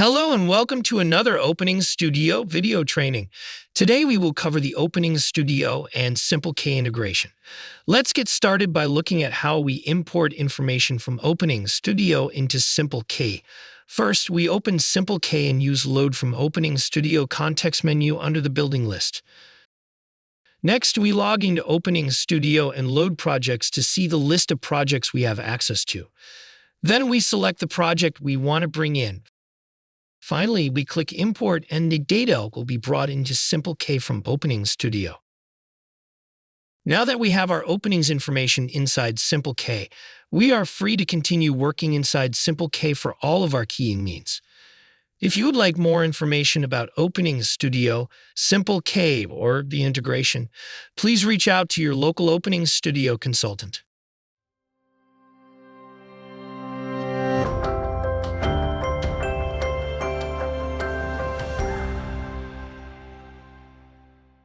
Hello and welcome to another Openings Studio video training. Today we will cover the Openings Studio and SimpleK integration. Let's get started by looking at how we import information from Openings Studio into SimpleK. First, we open SimpleK and use Load from Openings Studio context menu under the building list. Next, we log into Openings Studio and load projects to see the list of projects we have access to. Then we select the project we want to bring in. Finally, we click Import and the data will be brought into SimpleK from Openings Studio. Now that we have our openings information inside SimpleK, we are free to continue working inside SimpleK for all of our keying needs. If you would like more information about Openings Studio, SimpleK, or the integration, please reach out to your local Openings Studio consultant.